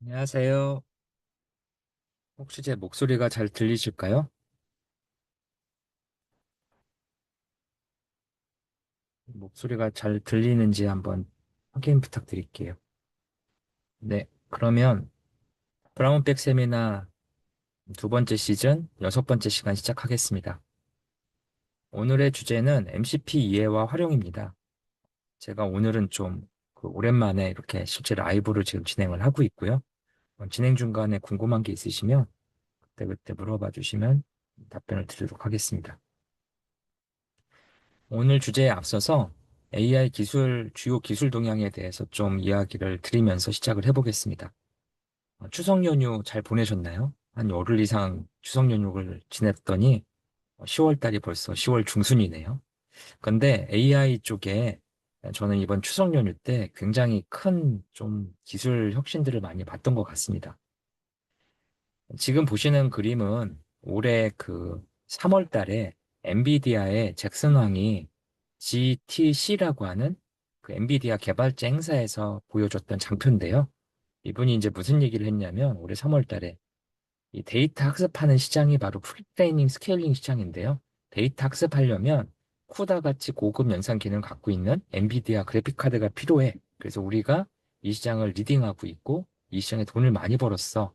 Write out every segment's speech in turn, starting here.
안녕하세요. 혹시 제 목소리가 잘 들리실까요? 목소리가 잘 들리는지 한번 확인 부탁드릴게요. 네, 그러면 브라운백 세미나 두 번째 시즌 여섯 번째 시간 시작하겠습니다. 오늘의 주제는 MCP 이해와 활용입니다. 제가 오늘은 좀그 오랜만에 이렇게 실제 라이브로 지금 진행을 하고 있고요. 진행 중간에 궁금한 게 있으시면 그때그때 물어봐 주시면 답변을 드리도록 하겠습니다. 오늘 주제에 앞서서 AI 기술, 주요 기술 동향에 대해서 좀 이야기를 드리면서 시작을 해보겠습니다. 추석 연휴 잘 보내셨나요? 한 열흘 이상 추석 연휴를 지냈더니 10월 달이 벌써 10월 중순이네요. 근데 AI 쪽에 저는 이번 추석 연휴 때 굉장히 큰 좀 기술 혁신들을 많이 봤던 것 같습니다. 지금 보시는 그림은 올해 그 3월 달에 엔비디아의 잭슨 왕이 GTC라고 하는 그 엔비디아 개발자 행사에서 보여줬던 장표인데요. 이분이 이제 무슨 얘기를 했냐면 올해 3월 달에 이 데이터 학습하는 시장이 바로 프리트레이닝 스케일링 시장인데요. 데이터 학습하려면 쿠다 같이 고급 연산 기능을 갖고 있는 엔비디아 그래픽 카드가 필요해. 그래서 우리가 이 시장을 리딩하고 있고 이 시장에 돈을 많이 벌었어.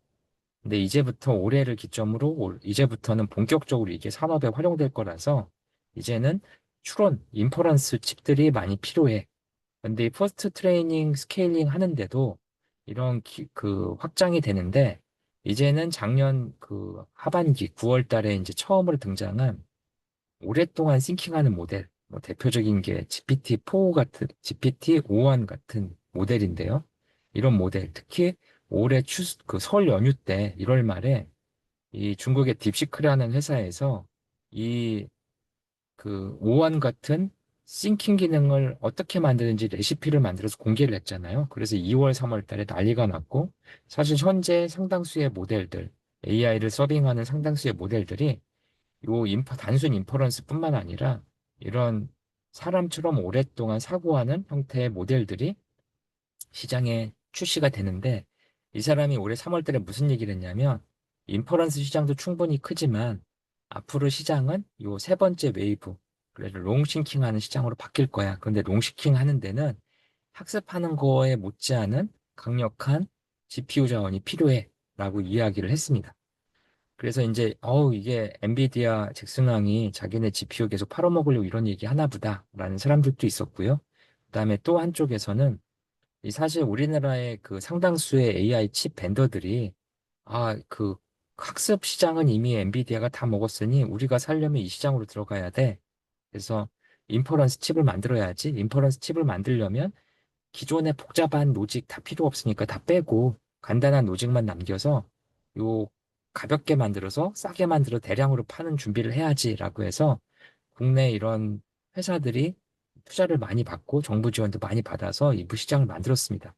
근데 이제부터 올해를 기점으로 이제부터는 본격적으로 이게 산업에 활용될 거라서 이제는 추론, 인퍼런스 칩들이 많이 필요해. 근데 이 포스트 트레이닝 스케일링 하는데도 이런 그 확장이 되는데 이제는 작년 그 하반기 9월 달에 이제 처음으로 등장한 오랫동안 싱킹하는 모델, 뭐 대표적인 게 GPT-4 같은, GPT-5원 같은 모델인데요. 이런 모델, 특히 올해 그 설 연휴 때 1월 말에 이 중국의 딥시크라는 회사에서 이 그 오원 같은 싱킹 기능을 어떻게 만드는지 레시피를 만들어서 공개를 했잖아요. 그래서 2월, 3월 달에 난리가 났고, 사실 현재 상당수의 모델들, AI를 서빙하는 상당수의 모델들이 단순 인퍼런스뿐만 아니라 이런 사람처럼 오랫동안 사고하는 형태의 모델들이 시장에 출시가 되는데 이 사람이 올해 3월 달에 무슨 얘기를 했냐면 인퍼런스 시장도 충분히 크지만 앞으로 시장은 요 세 번째 웨이브 그래서 롱싱킹 하는 시장으로 바뀔 거야. 그런데 롱싱킹 하는 데는 학습하는 거에 못지않은 강력한 GPU 자원이 필요해 라고 이야기를 했습니다. 그래서 이제 이게 엔비디아 잭슨왕이 자기네 GPU 계속 팔아먹으려고 이런 얘기 하나 보다라는 사람들도 있었고요. 그다음에 또 한쪽에서는 이 사실 우리나라의 그 상당수의 AI 칩 벤더들이 그 학습 시장은 이미 엔비디아가 다 먹었으니 우리가 살려면 이 시장으로 들어가야 돼. 그래서 인퍼런스 칩을 만들어야지. 인퍼런스 칩을 만들려면 기존의 복잡한 로직 다 필요 없으니까 다 빼고 간단한 로직만 남겨서 요 가볍게 만들어서 싸게 만들어 대량으로 파는 준비를 해야지라고 해서 국내 이런 회사들이 투자를 많이 받고 정부 지원도 많이 받아서 이부 시장을 만들었습니다.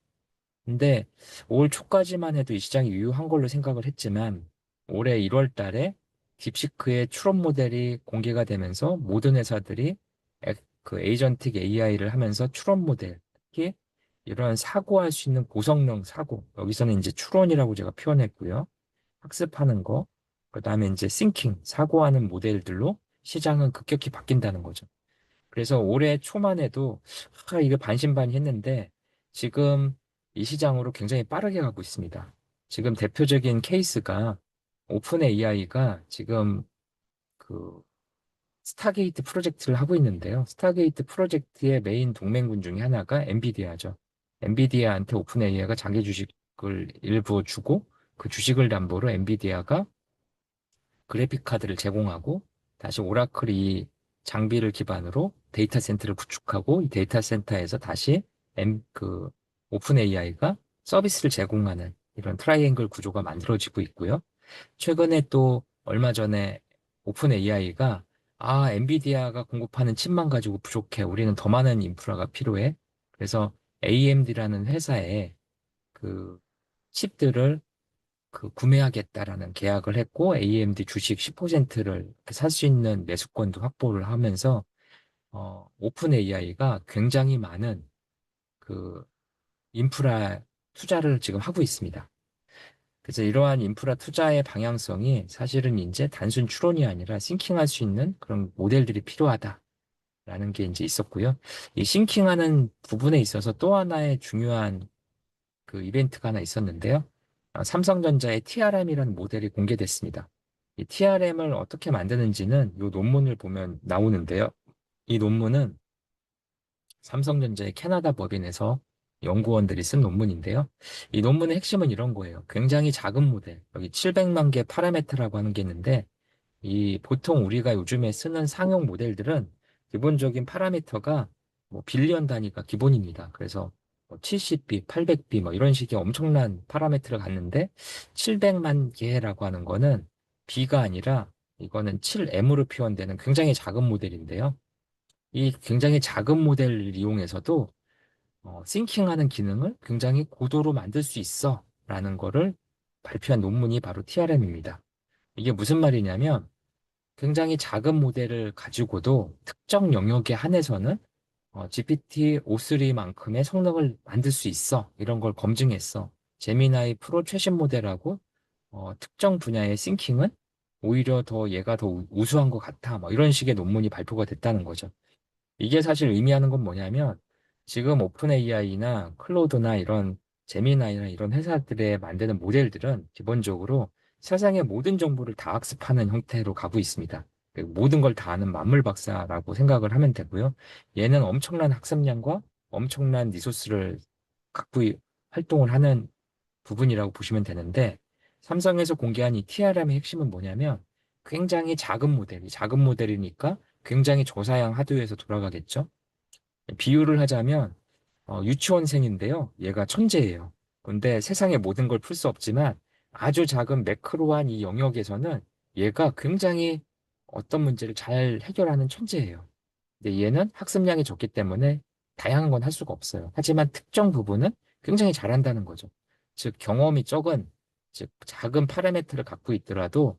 근데 올 초까지만 해도 이 시장이 유효한 걸로 생각을 했지만 올해 1월 달에 딥시크의 추론 모델이 공개가 되면서 모든 회사들이 그 에이전틱 AI를 하면서 추론 모델, 특히 이런 사고할 수 있는 고성능 사고, 여기서는 이제 추론이라고 제가 표현했고요. 학습하는 거, 그 다음에 이제 싱킹, 사고하는 모델들로 시장은 급격히 바뀐다는 거죠. 그래서 올해 초만 해도 이게 반신반의했는데 지금 이 시장으로 굉장히 빠르게 가고 있습니다. 지금 대표적인 케이스가 오픈 AI가 지금 그 스타게이트 프로젝트를 하고 있는데요. 스타게이트 프로젝트의 메인 동맹군 중에 하나가 엔비디아죠. 엔비디아한테 오픈 AI가 자기 주식을 일부 주고 그 주식을 담보로 엔비디아가 그래픽 카드를 제공하고 다시 오라클이 장비를 기반으로 데이터 센터를 구축하고 이 데이터 센터에서 다시 그 오픈 AI가 서비스를 제공하는 이런 트라이앵글 구조가 만들어지고 있고요. 최근에 또 얼마 전에 오픈 AI가 엔비디아가 공급하는 칩만 가지고 부족해. 우리는 더 많은 인프라가 필요해. 그래서 AMD라는 회사에 그 칩들을 그 구매하겠다라는 계약을 했고 AMD 주식 10%를 살 수 있는 매수권도 확보를 하면서 오픈 AI가 굉장히 많은 그 인프라 투자를 지금 하고 있습니다. 그래서 이러한 인프라 투자의 방향성이 사실은 이제 단순 추론이 아니라 싱킹할 수 있는 그런 모델들이 필요하다라는 게 이제 있었고요. 이 싱킹하는 부분에 있어서 또 하나의 중요한 그 이벤트가 하나 있었는데요. 삼성전자의 TRM이라는 모델이 공개됐습니다. 이 TRM을 어떻게 만드는지는 이 논문을 보면 나오는데요. 이 논문은 삼성전자의 캐나다 법인에서 연구원들이 쓴 논문인데요. 이 논문의 핵심은 이런 거예요. 굉장히 작은 모델, 여기 700만 개 파라메트라고 하는 게 있는데, 이 보통 우리가 요즘에 쓰는 상용 모델들은 기본적인 파라미터가 뭐 빌리언 단위가 기본입니다. 그래서 뭐 70B, 800B 뭐 이런 식의 엄청난 파라미터를 갖는데 700만 개라고 하는 거는 B가 아니라 이거는 7M으로 표현되는 굉장히 작은 모델인데요. 이 굉장히 작은 모델을 이용해서도 싱킹하는 기능을 굉장히 고도로 만들 수 있어 라는 거를 발표한 논문이 바로 TRM입니다. 이게 무슨 말이냐면 굉장히 작은 모델을 가지고도 특정 영역에 한해서는 GPT-O3만큼의 성능을 만들 수 있어. 이런 걸 검증했어. 제미나이 프로 최신 모델하고 특정 분야의 싱킹은 오히려 더 얘가 더 우수한 것 같아. 뭐 이런 식의 논문이 발표가 됐다는 거죠. 이게 사실 의미하는 건 뭐냐면 지금 오픈 AI나 클로드나 이런 제미나이나 이런 회사들의 만드는 모델들은 기본적으로 세상의 모든 정보를 다 학습하는 형태로 가고 있습니다. 그 모든 걸 다 아는 만물 박사라고 생각을 하면 되고요. 얘는 엄청난 학습량과 엄청난 리소스를 갖고 활동을 하는 부분이라고 보시면 되는데 삼성에서 공개한 이 TRM의 핵심은 뭐냐면 굉장히 작은 모델이 작은 모델이니까 굉장히 저사양 하드웨어에서 돌아가겠죠. 비유를 하자면 유치원생인데요. 얘가 천재예요. 근데 세상의 모든 걸 풀 수 없지만 아주 작은 매크로한 이 영역에서는 얘가 굉장히 어떤 문제를 잘 해결하는 천재예요. 근데 얘는 학습량이 적기 때문에 다양한 건 할 수가 없어요. 하지만 특정 부분은 굉장히 잘한다는 거죠. 즉 경험이 적은 즉 작은 파라미터를 갖고 있더라도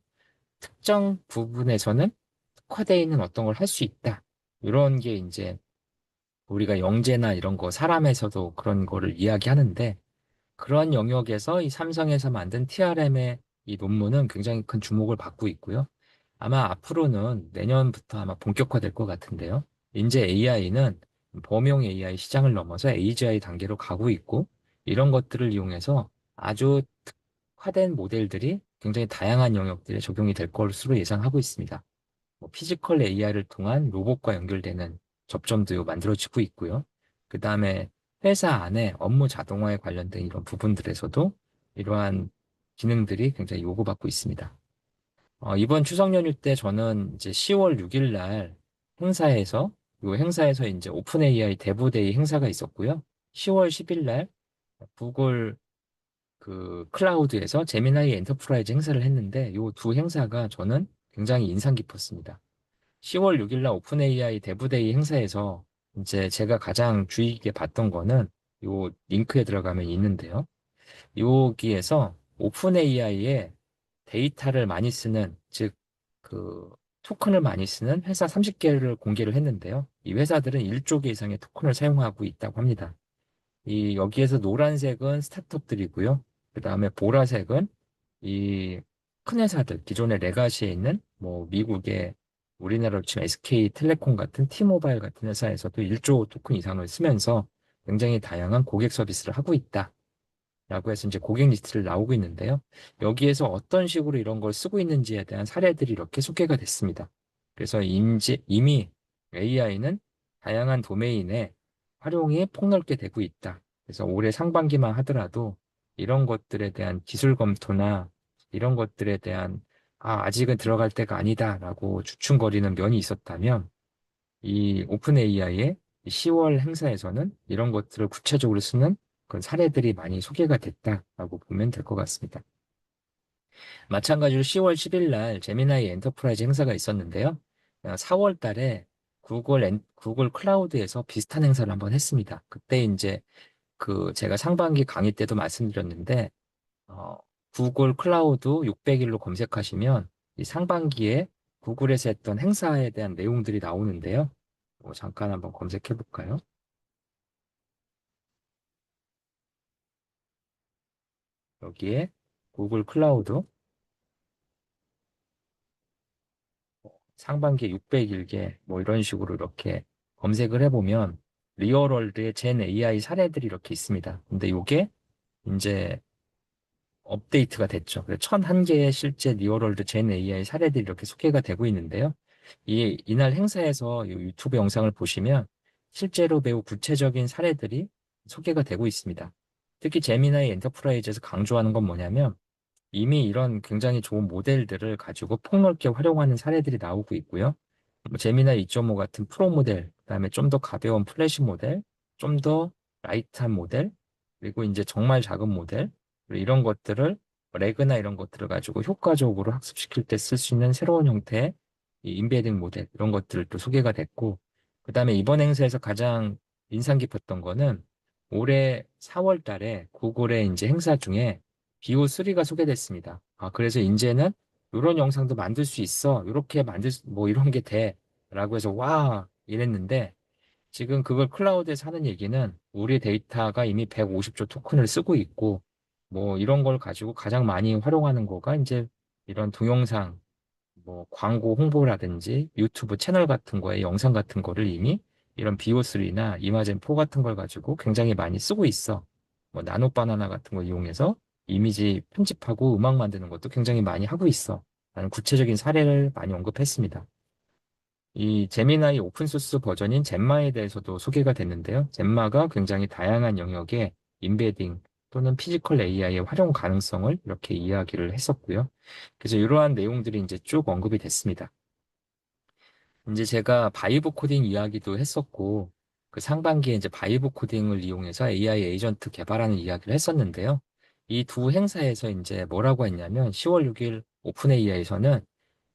특정 부분에서는 특화되어 있는 어떤 걸 할 수 있다. 이런 게 이제 우리가 영재나 이런 거 사람에서도 그런 거를 이야기하는데 그런 영역에서 이 삼성에서 만든 TRM의 이 논문은 굉장히 큰 주목을 받고 있고요. 아마 앞으로는 내년부터 아마 본격화될 것 같은데요. 이제 AI는 범용 AI 시장을 넘어서 AGI 단계로 가고 있고 이런 것들을 이용해서 아주 특화된 모델들이 굉장히 다양한 영역들에 적용이 될 것으로 예상하고 있습니다. 뭐 피지컬 AI를 통한 로봇과 연결되는 접점도 만들어지고 있고요. 그 다음에 회사 안에 업무 자동화에 관련된 이런 부분들에서도 이러한 기능들이 굉장히 요구받고 있습니다. 이번 추석 연휴 때 저는 이제 10월 6일 날 행사에서, 이 행사에서 이제 오픈 AI 대부데이 행사가 있었고요. 10월 10일 날 구글 그 클라우드에서 제미나이 엔터프라이즈 행사를 했는데 이 두 행사가 저는 굉장히 인상 깊었습니다. 10월 6일 날 오픈 AI 대부데이 행사에서 이제 제가 가장 주의 깊게 봤던 거는 요 링크에 들어가면 있는데요. 여기에서 오픈 AI에 데이터를 많이 쓰는, 즉, 그, 토큰을 많이 쓰는 회사 30개를 공개를 했는데요. 이 회사들은 1조 개 이상의 토큰을 사용하고 있다고 합니다. 여기에서 노란색은 스타트업들이고요. 그 다음에 보라색은 이 큰 회사들, 기존의 레가시에 있는 뭐 미국의 우리나라로 치면 SK텔레콤 같은 T모바일 같은 회사에서도 1조 토큰 이상을 쓰면서 굉장히 다양한 고객 서비스를 하고 있다. 라고 해서 이제 고객 리스트를 나오고 있는데요. 여기에서 어떤 식으로 이런 걸 쓰고 있는지에 대한 사례들이 이렇게 소개가 됐습니다. 그래서 이미 AI는 다양한 도메인에 활용이 폭넓게 되고 있다. 그래서 올해 상반기만 하더라도 이런 것들에 대한 기술 검토나 이런 것들에 대한 아직은 들어갈 때가 아니다라고 주춤거리는 면이 있었다면 이 오픈 AI의 10월 행사에서는 이런 것들을 구체적으로 쓰는 그런 사례들이 많이 소개가 됐다라고 보면 될 것 같습니다. 마찬가지로 10월 10일 날 제미나이 엔터프라이즈 행사가 있었는데요. 4월 달에 구글 클라우드에서 비슷한 행사를 한번 했습니다. 그때 이제 그 제가 상반기 강의 때도 말씀드렸는데 어, 구글 클라우드 600일로 검색하시면 이 상반기에 구글에서 했던 행사에 대한 내용들이 나오는데요. 잠깐 한번 검색해 볼까요? 여기에 구글 클라우드 상반기에 601개 뭐 이런 식으로 이렇게 검색을 해보면 리얼월드의 젠 AI 사례들이 이렇게 있습니다. 근데 이게 이제 업데이트가 됐죠. 그래서 1001개의 실제 리얼월드 젠 AI 사례들이 이렇게 소개가 되고 있는데요. 이날 행사에서 이 유튜브 영상을 보시면 실제로 매우 구체적인 사례들이 소개가 되고 있습니다. 특히 제미나이 엔터프라이즈에서 강조하는 건 뭐냐면 이미 이런 굉장히 좋은 모델들을 가지고 폭넓게 활용하는 사례들이 나오고 있고요. 뭐 제미나이 2.5 같은 프로 모델, 그다음에 좀 더 가벼운 플래시 모델, 좀 더 라이트한 모델, 그리고 이제 정말 작은 모델, 그리고 이런 것들을 레그나 이런 것들을 가지고 효과적으로 학습시킬 때 쓸 수 있는 새로운 형태의 이 인베딩 모델 이런 것들도 소개가 됐고, 그다음에 이번 행사에서 가장 인상 깊었던 거는 올해 4월 달에 구글의 이제 행사 중에 BO3가 소개됐습니다. 아, 그래서 이제는 이런 영상도 만들 수 있어. 이렇게 뭐 이런 게 돼. 라고 해서 와 이랬는데 지금 그걸 클라우드에서 하는 얘기는 우리 데이터가 이미 150조 토큰을 쓰고 있고 뭐 이런 걸 가지고 가장 많이 활용하는 거가 이제 이런 동영상 뭐 광고 홍보라든지 유튜브 채널 같은 거에 영상 같은 거를 이미 이런 BO3나 이마젠4 같은 걸 가지고 굉장히 많이 쓰고 있어. 뭐 나노 바나나 같은 거 이용해서 이미지 편집하고 음악 만드는 것도 굉장히 많이 하고 있어. 라는 구체적인 사례를 많이 언급했습니다. 이 제미나이 오픈소스 버전인 젠마에 대해서도 소개가 됐는데요. 젠마가 굉장히 다양한 영역의 인베딩 또는 피지컬 AI의 활용 가능성을 이렇게 이야기를 했었고요. 그래서 이러한 내용들이 이제 쭉 언급이 됐습니다. 이제 제가 바이브 코딩 이야기도 했었고, 그 상반기에 이제 바이브 코딩을 이용해서 AI 에이전트 개발하는 이야기를 했었는데요. 이 두 행사에서 이제 뭐라고 했냐면 10월 6일 오픈 AI에서는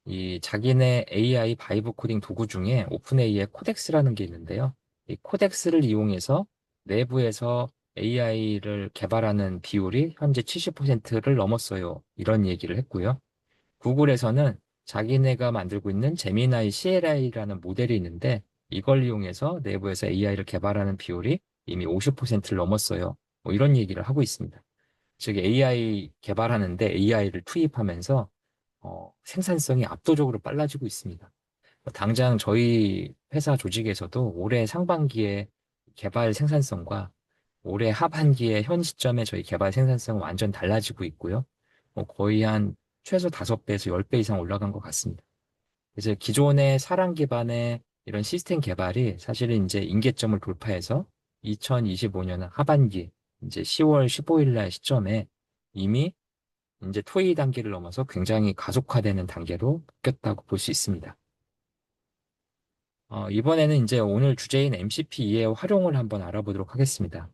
이 자기네 AI 바이브 코딩 도구 중에 오픈AI의 코덱스라는 게 있는데요. 이 코덱스를 이용해서 내부에서 AI를 개발하는 비율이 현재 70%를 넘었어요. 이런 얘기를 했고요. 구글에서는 자기네가 만들고 있는 제미나이 CLI라는 모델이 있는데 이걸 이용해서 내부에서 AI를 개발하는 비율이 이미 50%를 넘었어요. 뭐 이런 얘기를 하고 있습니다. 즉 AI 개발하는데 AI를 투입하면서 생산성이 압도적으로 빨라지고 있습니다. 당장 저희 회사 조직에서도 올해 상반기에 개발 생산성과 올해 하반기에 현 시점에 저희 개발 생산성은 완전 달라지고 있고요. 거의 한 최소 5배에서 10배 이상 올라간 것 같습니다. 그래서 기존의 사람 기반의 이런 시스템 개발이 사실은 이제 임계점을 돌파해서 2025년 하반기 이제 10월 15일 날 시점에 이미 이제 토의 단계를 넘어서 굉장히 가속화되는 단계로 바뀌었다고 볼 수 있습니다. 이번에는 이제 오늘 주제인 MCP2의 활용을 한번 알아보도록 하겠습니다.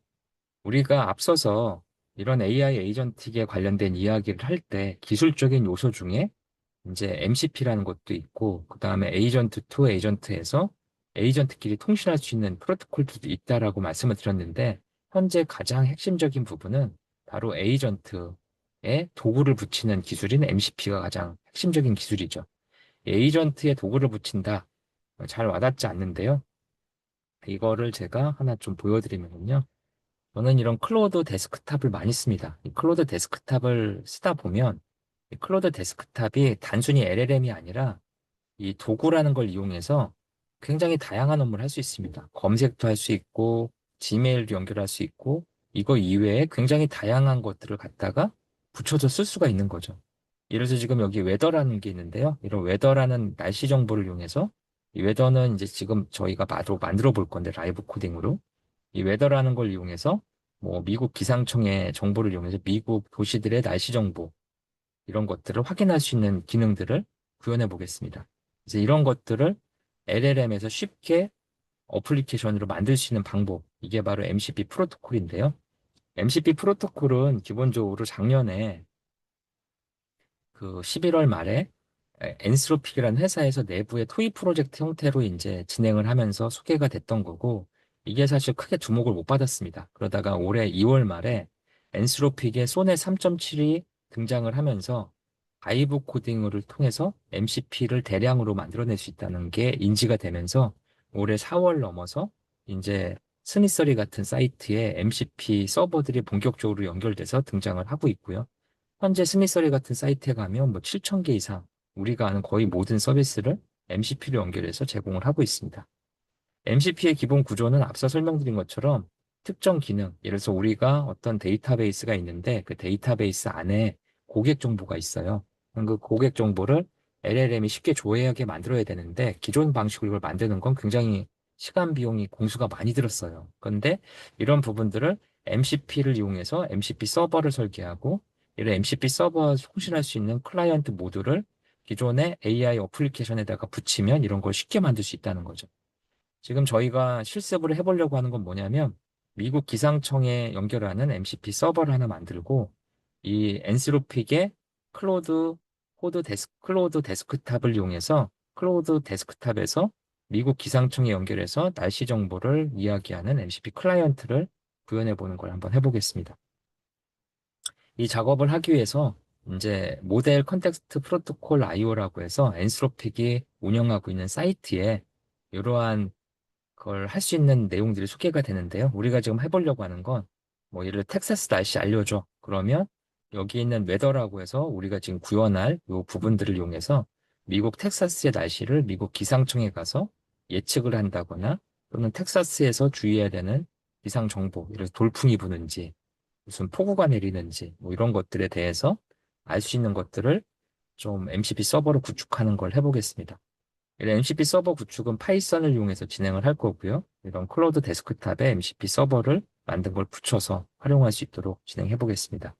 우리가 앞서서 이런 AI 에이전틱에 관련된 이야기를 할 때 기술적인 요소 중에 이제 MCP라는 것도 있고, 그 다음에 에이전트 투 에이전트에서 에이전트끼리 통신할 수 있는 프로토콜도 있다라고 말씀을 드렸는데, 현재 가장 핵심적인 부분은 바로 에이전트에 도구를 붙이는 기술인 MCP가 가장 핵심적인 기술이죠. 에이전트에 도구를 붙인다. 잘 와닿지 않는데요. 이거를 제가 하나 좀 보여드리면요. 저는 이런 클로드 데스크탑을 많이 씁니다. 이 클로드 데스크탑을 쓰다 보면 이 클로드 데스크탑이 단순히 LLM이 아니라 이 도구라는 걸 이용해서 굉장히 다양한 업무를 할 수 있습니다. 검색도 할 수 있고, 지메일도 연결할 수 있고, 이거 이외에 굉장히 다양한 것들을 갖다가 붙여서 쓸 수가 있는 거죠. 예를 들어서 지금 여기 웨더라는 게 있는데요. 이런 웨더라는 날씨 정보를 이용해서 이 웨더는 이제 지금 저희가 바로 만들어 볼 건데 라이브 코딩으로 이 웨더라는 걸 이용해서 뭐 미국 기상청의 정보를 이용해서 미국 도시들의 날씨 정보 이런 것들을 확인할 수 있는 기능들을 구현해 보겠습니다. 그래서 이런 것들을 LLM에서 쉽게 어플리케이션으로 만들 수 있는 방법, 이게 바로 MCP 프로토콜인데요. MCP 프로토콜은 기본적으로 작년에 그 11월 말에 엔스로픽이라는 회사에서 내부의 토이 프로젝트 형태로 이제 진행을 하면서 소개가 됐던 거고, 이게 사실 크게 주목을 못 받았습니다. 그러다가 올해 2월 말에 엔스로픽의 소넷 3.7이 등장을 하면서 바이브 코딩을 통해서 MCP를 대량으로 만들어낼 수 있다는 게 인지가 되면서 올해 4월 넘어서 이제 스미서리 같은 사이트에 MCP 서버들이 본격적으로 연결돼서 등장을 하고 있고요. 현재 스미서리 같은 사이트에 가면 뭐 7,000개 이상 우리가 아는 거의 모든 서비스를 MCP로 연결해서 제공을 하고 있습니다. MCP의 기본 구조는 앞서 설명드린 것처럼 특정 기능, 예를 들어서 우리가 어떤 데이터베이스가 있는데 그 데이터베이스 안에 고객 정보가 있어요. 그럼 그 고객 정보를 LLM이 쉽게 조회하게 만들어야 되는데 기존 방식으로 이걸 만드는 건 굉장히 시간 비용이 공수가 많이 들었어요. 그런데 이런 부분들을 MCP를 이용해서 MCP 서버를 설계하고 이런 MCP 서버와 송신할 수 있는 클라이언트 모듈을 기존의 AI 어플리케이션에다가 붙이면 이런 걸 쉽게 만들 수 있다는 거죠. 지금 저희가 실습을 해보려고 하는 건 뭐냐면 미국 기상청에 연결하는 MCP 서버를 하나 만들고 이 엔스로픽의 클로ud 데스크탑을 이용해서 클로우드 데스크탑에서 미국 기상청에 연결해서 날씨 정보를 이야기하는 MCP 클라이언트를 구현해 보는 걸 한번 해보겠습니다. 이 작업을 하기 위해서 이제 모델 컨텍스트 프로토콜 IO라고 해서 엔스로픽이 운영하고 있는 사이트에 이러한 그걸 할 수 있는 내용들이 소개가 되는데요. 우리가 지금 해보려고 하는 건, 뭐, 예를 들어 텍사스 날씨 알려줘. 그러면 여기 있는 웨더라고 해서 우리가 지금 구현할 요 부분들을 이용해서 미국 텍사스의 날씨를 미국 기상청에 가서 예측을 한다거나 또는 텍사스에서 주의해야 되는 기상 정보, 예를 들어 돌풍이 부는지 무슨 폭우가 내리는지 뭐 이런 것들에 대해서 알 수 있는 것들을 좀 MCP 서버로 구축하는 걸 해보겠습니다. 이런 MCP 서버 구축은 파이썬을 이용해서 진행을 할 거고요. 이런 클로우드 데스크탑에 MCP 서버를 만든 걸 붙여서 활용할 수 있도록 진행해 보겠습니다.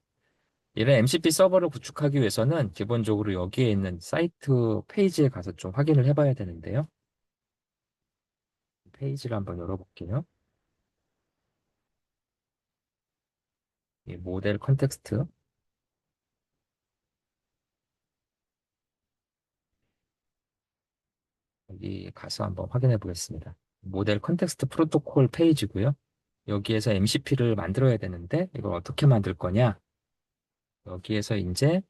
이런 MCP 서버를 구축하기 위해서는 기본적으로 여기에 있는 사이트 페이지에 가서 좀 확인을 해봐야 되는데요. 페이지를 한번 열어볼게요. 이 모델 컨텍스트 여기 가서 한번 확인해 보겠습니다. 모델 컨텍스트 프로토콜 페이지고요. 여기에서 MCP를 만들어야 되는데 이걸 어떻게 만들 거냐? 여기에서 이제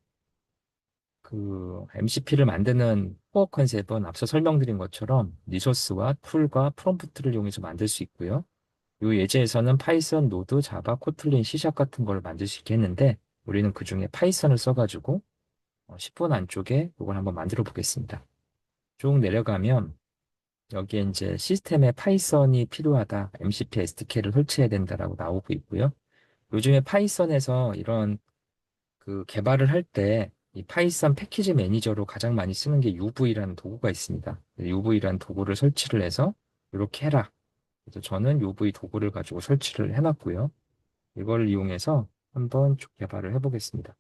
그 MCP를 만드는 코어 컨셉은 앞서 설명드린 것처럼 리소스와 툴과 프롬프트를 이용해서 만들 수 있고요. 이 예제에서는 파이썬, 노드, 자바, 코틀린, C샵 같은 걸 만들 수 있게 했는데 우리는 그 중에 파이썬을 써가지고 10분 안쪽에 이걸 한번 만들어 보겠습니다. 쭉 내려가면 여기에 이제 시스템에 파이썬이 필요하다, MCP SDK를 설치해야 된다라고 나오고 있고요. 요즘에 파이썬에서 이런 그 개발을 할 때 이 파이썬 패키지 매니저로 가장 많이 쓰는 게 UV라는 도구가 있습니다. UV라는 도구를 설치를 해서 이렇게 해라. 그래서 저는 UV 도구를 가지고 설치를 해놨고요. 이걸 이용해서 한번 쭉 개발을 해보겠습니다.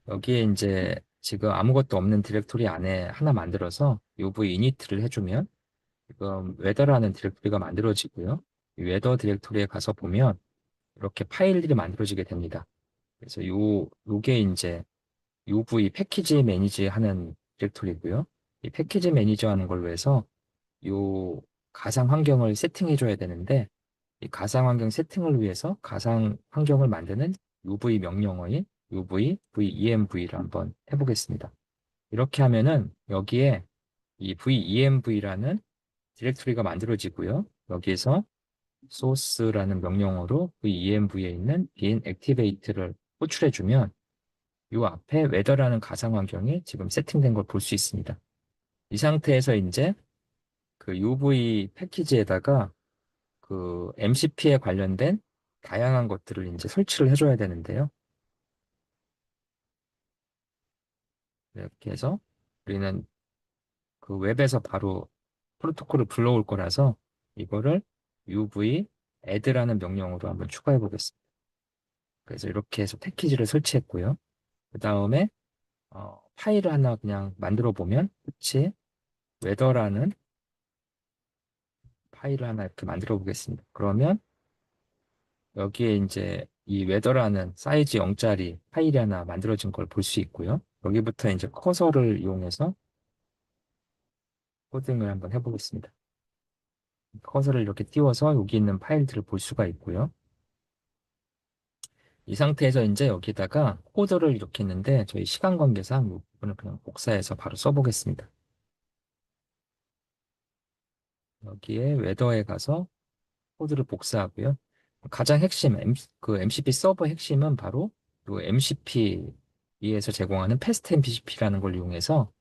여기에 이제 지금 아무것도 없는 디렉토리 안에 하나 만들어서 UV 이니트를 해주면 지금 웨더라는 디렉토리가 만들어지고요. 이 웨더 디렉토리에 가서 보면 이렇게 파일들이 만들어지게 됩니다. 그래서 요게 이제 UV 패키지 매니지 하는 디렉토리고요. 이 패키지 매니저 하는 걸로 해서 요 가상 환경을 세팅해 줘야 되는데 이 가상 환경 세팅을 위해서 가상 환경을 만드는 UV 명령어인 UV VENV를 한번 해보겠습니다. 이렇게 하면은 여기에 이 VENV라는 디렉토리가 만들어지고요. 여기에서 source라는 명령어로 VENV에 있는 bin activate를 호출해주면 이 앞에 웨더라는 가상 환경이 지금 세팅된 걸 볼 수 있습니다. 이 상태에서 이제 그 UV 패키지에다가 그 MCP에 관련된 다양한 것들을 이제 설치를 해줘야 되는데요. 이렇게 해서 우리는 그 웹에서 바로 프로토콜을 불러올 거라서 이거를 UV add라는 명령으로 한번 추가해 보겠습니다. 그래서 이렇게 해서 패키지를 설치했고요. 그 다음에 파일을 하나 그냥 만들어 보면 끝이 웨더라는 파일을 하나 이렇게 만들어 보겠습니다. 그러면 여기에 이제 이 웨더라는 사이즈 0짜리 파일이 하나 만들어진 걸 볼 수 있고요. 여기부터 이제 커서를 이용해서 코딩을 한번 해보겠습니다. 커서를 이렇게 띄워서 여기 있는 파일들을 볼 수가 있고요. 이 상태에서 이제 여기다가 코드를 이렇게 했는데 저희 시간 관계상 이 부분을 그냥 복사해서 바로 써보겠습니다. 여기에 웨더에 가서 코드를 복사하고요. 가장 핵심, 그 MCP 서버 핵심은 바로 그 MCP에서 제공하는 패스트 MCP라는 걸 이용해서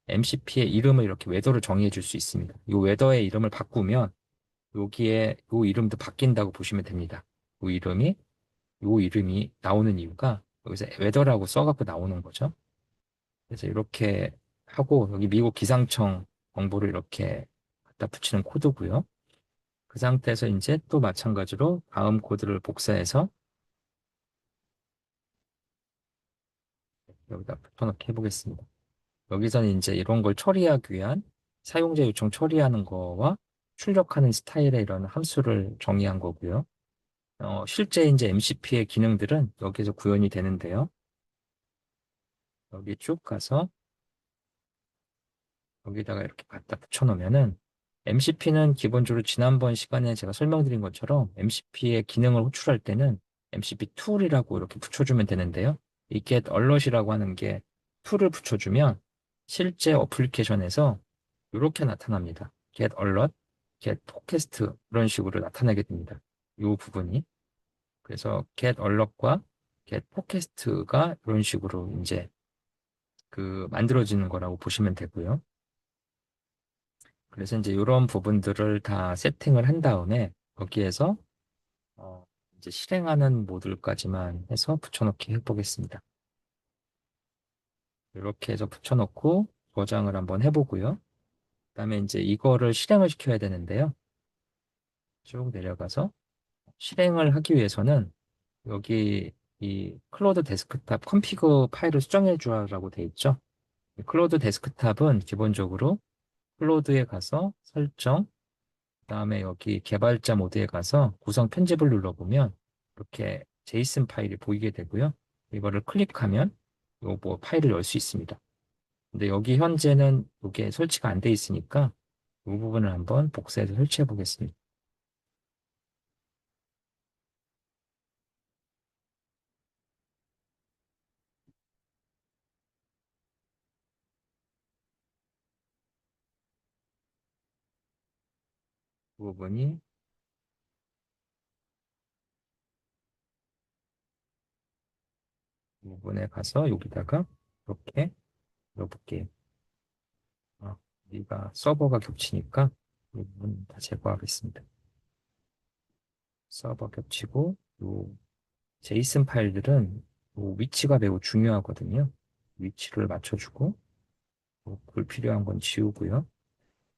MCP의 이름을 이렇게 웨더를 정의해 줄 수 있습니다. 이 웨더의 이름을 바꾸면 여기에 요 이름도 바뀐다고 보시면 됩니다. 요 이름이 나오는 이유가 여기서 웨더라고 써갖고 나오는 거죠. 그래서 이렇게 하고 여기 미국 기상청 정보를 이렇게 갖다 붙이는 코드고요. 그 상태에서 이제 또 마찬가지로 다음 코드를 복사해서 여기다 붙여넣기 해보겠습니다. 여기서는 이제 이런 걸 처리하기 위한 사용자 요청 처리하는 거와 출력하는 스타일의 이런 함수를 정의한 거고요. 실제 이제 MCP의 기능들은 여기서 구현이 되는데요. 여기 쭉 가서 여기다가 이렇게 갖다 붙여놓으면은 MCP는 기본적으로 지난번 시간에 제가 설명드린 것처럼 MCP의 기능을 호출할 때는 MCP 툴이라고 이렇게 붙여주면 되는데요. 이 get alert이라고 하는 게 툴을 붙여주면 실제 어플리케이션에서 이렇게 나타납니다. get alert, get forecast 이런 식으로 나타나게 됩니다. 이 부분이. 그래서 get alert과 get forecast가 이런 식으로 이제 그 만들어지는 거라고 보시면 되고요. 그래서 이제 이런 부분들을 다 세팅을 한 다음에 거기에서 어, 이제 실행하는 모듈까지만 해서 붙여넣기 해보겠습니다. 이렇게 해서 붙여넣고 저장을 한번 해보고요. 그다음에 이제 이거를 실행을 시켜야 되는데요. 쭉 내려가서 실행을 하기 위해서는 여기 이 클로드 데스크탑 컨피그 파일을 수정해 주라고 돼 있죠. 이 클로드 데스크탑은 기본적으로 클로드에 가서 설정, 그다음에 여기 개발자 모드에 가서 구성 편집을 눌러보면 이렇게 제이슨 파일이 보이게 되고요. 이거를 클릭하면 요 뭐 파일을 열 수 있습니다. 근데 여기 현재는 이게 설치가 안 돼 있으니까 이 부분을 한번 복사해서 설치해 보겠습니다. 이 부분에 가서 여기다가 이렇게 넣어볼게요. 여기가 서버가 겹치니까 이 부분 다 제거하겠습니다. 서버 겹치고 요 제이슨 파일들은 요 위치가 매우 중요하거든요. 위치를 맞춰주고 불필요한 건 지우고요.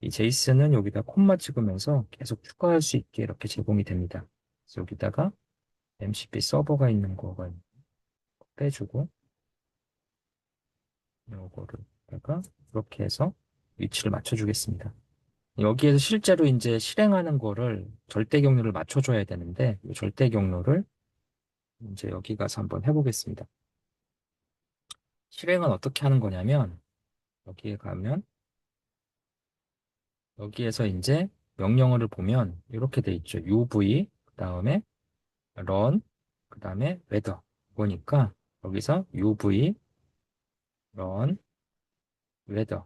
이 제이슨은 여기다 콤마 찍으면서 계속 추가할 수 있게 이렇게 제공이 됩니다. 그래서 여기다가 MCP 서버가 있는 거가 빼주고 요거를다가 이렇게 해서 위치를 맞춰주겠습니다. 여기에서 실제로 이제 실행하는 거를 절대 경로를 맞춰줘야 되는데 이 절대 경로를 이제 여기 가서 한번 해보겠습니다. 실행은 어떻게 하는 거냐면 여기에 가면 여기에서 이제 명령어를 보면 이렇게 돼 있죠. UV 그다음에 run 그다음에 weather 보니까 여기서 UV run weather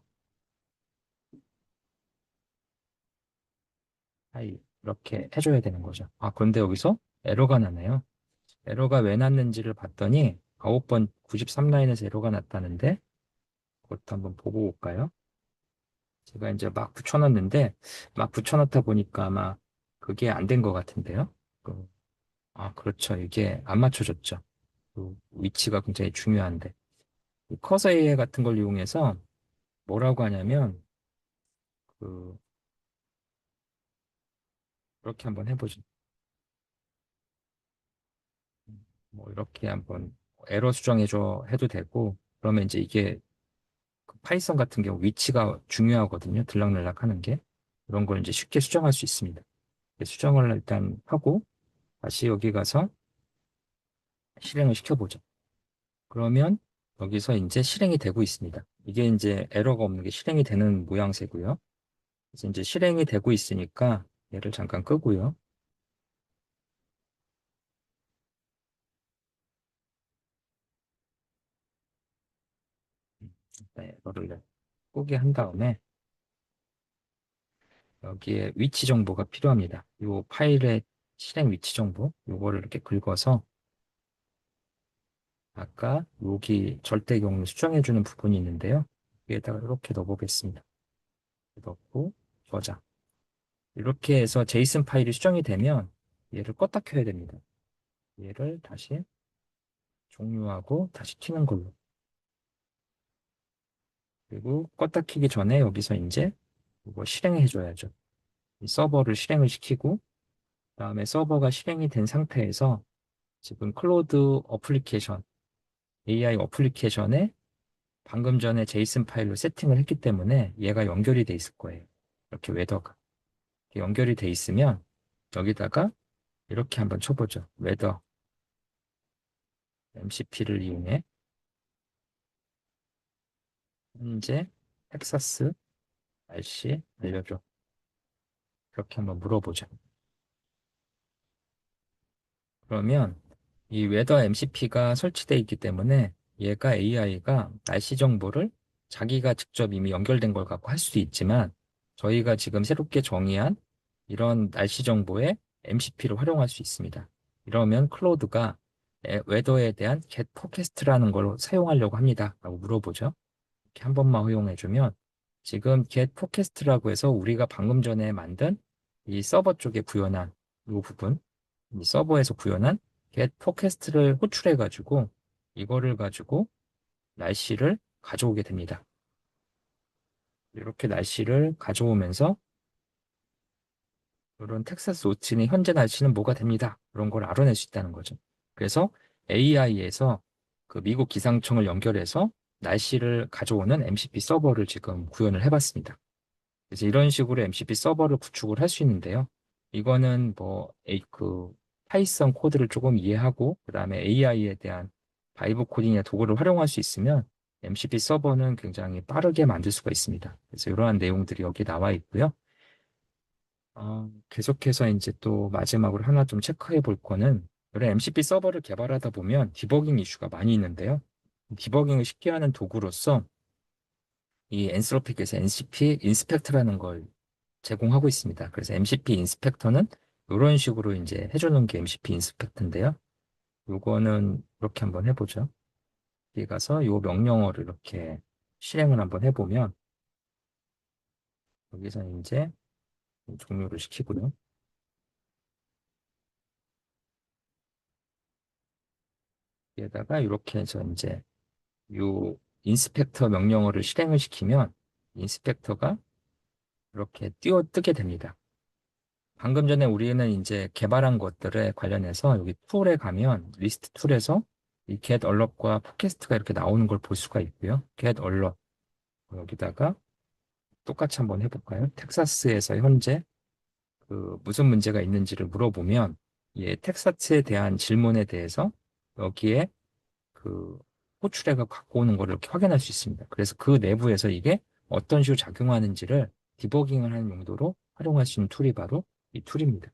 하이 이렇게 해줘야 되는 거죠. 그런데 여기서 에러가 나네요. 에러가 왜 났는지를 봤더니 9번 93라인에서 에러가 났다는데 그것도 한번 보고 올까요? 제가 이제 막 붙여놨는데 막 붙여놓다 보니까 아마 그게 안 된 것 같은데요. 그렇죠. 이게 안 맞춰졌죠. 그 위치가 굉장히 중요한데 이 커서 AI 같은 걸 이용해서 뭐라고 하냐면 그 이렇게 한번 해보죠. 뭐 이렇게 한번 에러 수정해줘 해도 되고 그러면 이제 이게 그 파이썬 같은 경우 위치가 중요하거든요. 들락날락 하는 게 그런 걸 이제 쉽게 수정할 수 있습니다. 수정을 일단 하고 다시 여기 가서 실행을 시켜보죠. 그러면 여기서 이제 실행이 되고 있습니다. 이게 이제 에러가 없는 게 실행이 되는 모양새고요. 그래서 이제 실행이 되고 있으니까 얘를 잠깐 끄고요. 일단 에러를 끄게 한 다음에 여기에 위치 정보가 필요합니다. 이 파일의 실행 위치 정보, 요거를 이렇게 긁어서 아까 여기 절대 경로 수정해주는 부분이 있는데요. 여기에다가 이렇게 넣어보겠습니다. 넣고 저장. 이렇게 해서 제이슨 파일이 수정이 되면 얘를 껐다 켜야 됩니다. 얘를 다시 종료하고 다시 켜는 걸로. 그리고 껐다 켜기 전에 여기서 이제 이거 실행해 줘야죠. 이 서버를 실행을 시키고 그다음에 서버가 실행이 된 상태에서 지금 클로드 어플리케이션, AI 어플리케이션에 방금 전에 제이슨 파일로 세팅을 했기 때문에 얘가 연결이 돼 있을 거예요. 이렇게 웨더가 이렇게 연결이 돼 있으면 여기다가 이렇게 한번 쳐보죠. 웨더 MCP를 이용해 현재 텍사스 날씨 알려줘. 이렇게 한번 물어보죠. 그러면 이 웨더 MCP가 설치되어 있기 때문에 얘가 AI가 날씨 정보를 자기가 직접 이미 연결된 걸 갖고 할 수도 있지만 저희가 지금 새롭게 정의한 이런 날씨 정보에 MCP를 활용할 수 있습니다. 이러면 클로드가 웨더에 대한 get forecast라는 걸 사용하려고 합니다. 라고 물어보죠. 이렇게 한 번만 허용해주면 지금 get forecast라고 해서 우리가 방금 전에 만든 이 서버 쪽에 구현한 이 부분, 이 서버에서 구현한 get forecast를 호출해가지고 이거를 가지고 날씨를 가져오게 됩니다. 이렇게 날씨를 가져오면서 이런 텍사스 오틴의 현재 날씨는 뭐가 됩니다. 그런 걸 알아낼 수 있다는 거죠. 그래서 AI에서 그 미국 기상청을 연결해서 날씨를 가져오는 MCP 서버를 지금 구현을 해봤습니다. 그래서 이런 식으로 MCP 서버를 구축을 할 수 있는데요. 이거는 뭐, 그, 파이썬 코드를 조금 이해하고, 그 다음에 AI에 대한 바이브 코딩의 도구를 활용할 수 있으면 MCP 서버는 굉장히 빠르게 만들 수가 있습니다. 그래서 이러한 내용들이 여기 나와 있고요. 계속해서 이제 또 마지막으로 하나 좀 체크해 볼 거는, 이런 MCP 서버를 개발하다 보면 디버깅 이슈가 많이 있는데요. 디버깅을 쉽게 하는 도구로서 이 엔스로픽에서 MCP 인스펙터라는 걸 제공하고 있습니다. 그래서 MCP 인스펙터는 이런 식으로 이제 해주는 게 MCP 인스펙터인데요. 요거는 이렇게 한번 해보죠. 여기 가서 요 명령어를 이렇게 실행을 한번 해보면 여기서 이제 종료를 시키고요. 여기에다가 이렇게 해서 이제 요 인스펙터 명령어를 실행을 시키면 인스펙터가 이렇게 뜨게 됩니다. 방금 전에 우리는 이제 개발한 것들에 관련해서 여기 툴에 가면 리스트 툴에서 이 get alert과 포캐스트가 이렇게 나오는 걸 볼 수가 있고요. get alert 여기다가 똑같이 한번 해볼까요? 텍사스에서 현재 그 무슨 문제가 있는지를 물어보면 이 텍사스에 대한 질문에 대해서 여기에 그 호출해가 갖고 오는 거를 이렇게 확인할 수 있습니다. 그래서 그 내부에서 이게 어떤 식으로 작용하는지를 디버깅을 하는 용도로 활용할 수 있는 툴이 바로 이 툴입니다.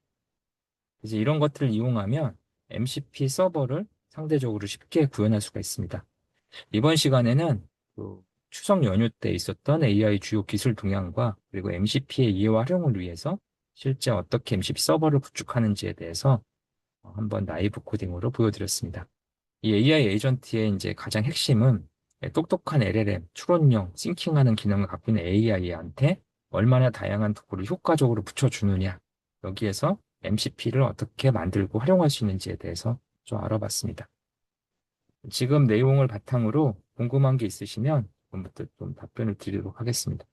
이제 이런 것들을 이용하면 MCP 서버를 상대적으로 쉽게 구현할 수가 있습니다. 이번 시간에는 그 추석 연휴 때 있었던 AI 주요 기술 동향과 그리고 MCP의 이해와 활용을 위해서 실제 어떻게 MCP 서버를 구축하는지에 대해서 한번 라이브 코딩으로 보여드렸습니다. 이 AI 에이전트의 이제 가장 핵심은 똑똑한 LLM, 추론형, 싱킹하는 기능을 갖고 있는 AI한테 얼마나 다양한 도구를 효과적으로 붙여주느냐. 여기에서 MCP를 어떻게 만들고 활용할 수 있는지에 대해서 좀 알아봤습니다. 지금 내용을 바탕으로 궁금한 게 있으시면 지금부터 좀 답변을 드리도록 하겠습니다.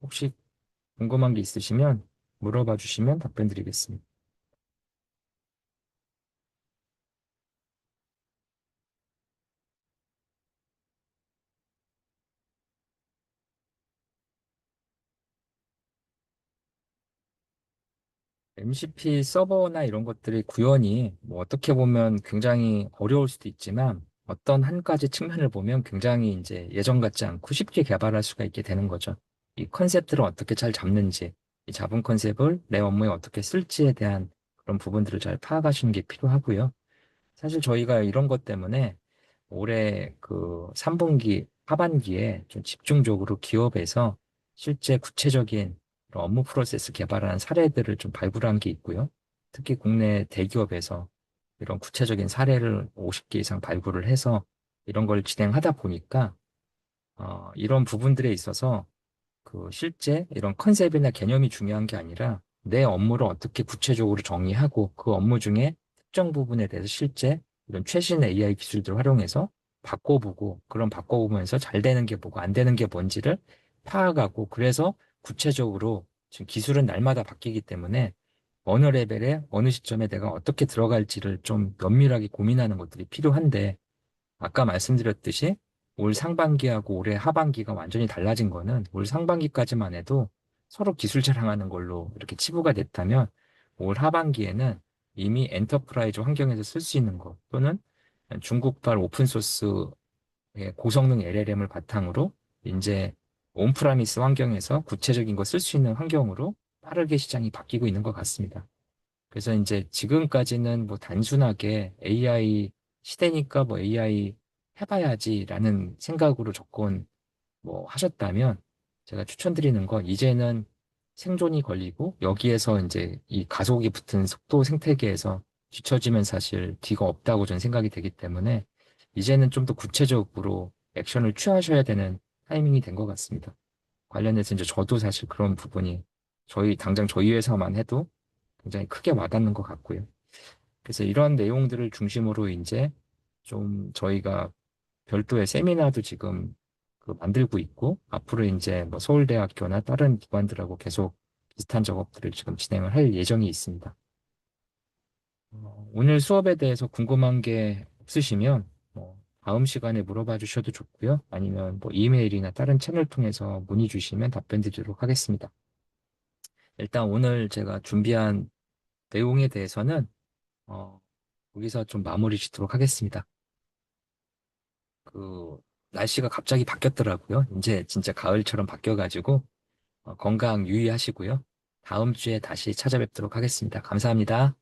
혹시 궁금한 게 있으시면 물어봐 주시면 답변 드리겠습니다. MCP 서버나 이런 것들이 구현이 뭐 어떻게 보면 굉장히 어려울 수도 있지만 어떤 한 가지 측면을 보면 굉장히 이제 예전 같지 않고 쉽게 개발할 수가 있게 되는 거죠. 이 컨셉들을 어떻게 잘 잡는지, 이 잡은 컨셉을 내 업무에 어떻게 쓸지에 대한 그런 부분들을 잘 파악하시는 게 필요하고요. 사실 저희가 이런 것 때문에 올해 그 3분기 하반기에 좀 집중적으로 기업에서 실제 구체적인 그런 업무 프로세스 개발하는 사례들을 좀 발굴한 게 있고요. 특히 국내 대기업에서 이런 구체적인 사례를 50개 이상 발굴을 해서 이런 걸 진행하다 보니까 이런 부분들에 있어서 그 실제 이런 컨셉이나 개념이 중요한 게 아니라 내 업무를 어떻게 구체적으로 정의하고 그 업무 중에 특정 부분에 대해서 실제 이런 최신 AI 기술들을 활용해서 바꿔보고 그런 바꿔보면서 잘 되는 게 뭐고 안 되는 게 뭔지를 파악하고 그래서 구체적으로 지금 기술은 날마다 바뀌기 때문에 어느 레벨에 어느 시점에 내가 어떻게 들어갈지를 좀 면밀하게 고민하는 것들이 필요한데 아까 말씀드렸듯이 올 상반기하고 올해 하반기가 완전히 달라진 거는 올 상반기까지만 해도 서로 기술 자랑하는 걸로 이렇게 치부가 됐다면 올 하반기에는 이미 엔터프라이즈 환경에서 쓸 수 있는 것 또는 중국발 오픈소스의 고성능 LLM을 바탕으로 이제 온프라미스 환경에서 구체적인 거 쓸 수 있는 환경으로 빠르게 시장이 바뀌고 있는 것 같습니다. 그래서 이제 지금까지는 뭐 단순하게 AI 시대니까 뭐 AI 해봐야지라는 생각으로 접근 뭐 하셨다면 제가 추천드리는 건 이제는 생존이 걸리고 여기에서 이제 이 가속이 붙은 속도 생태계에서 뒤처지면 사실 뒤가 없다고 저는 생각이 되기 때문에 이제는 좀 더 구체적으로 액션을 취하셔야 되는 타이밍이 된 것 같습니다. 관련해서 이제 저도 사실 그런 부분이 당장 저희 회사만 해도 굉장히 크게 와닿는 것 같고요. 그래서 이런 내용들을 중심으로 이제 좀 저희가 별도의 세미나도 지금 그 만들고 있고 앞으로 이제 뭐 서울대학교나 다른 기관들하고 계속 비슷한 작업들을 지금 진행을 할 예정이 있습니다. 오늘 수업에 대해서 궁금한 게 없으시면 뭐 다음 시간에 물어봐 주셔도 좋고요. 아니면 뭐 이메일이나 다른 채널 통해서 문의 주시면 답변 드리도록 하겠습니다. 일단 오늘 제가 준비한 내용에 대해서는 어, 여기서 좀 마무리 짓도록 하겠습니다. 그, 날씨가 갑자기 바뀌었더라고요. 이제 진짜 가을처럼 바뀌어가지고, 건강 유의하시고요. 다음 주에 다시 찾아뵙도록 하겠습니다. 감사합니다.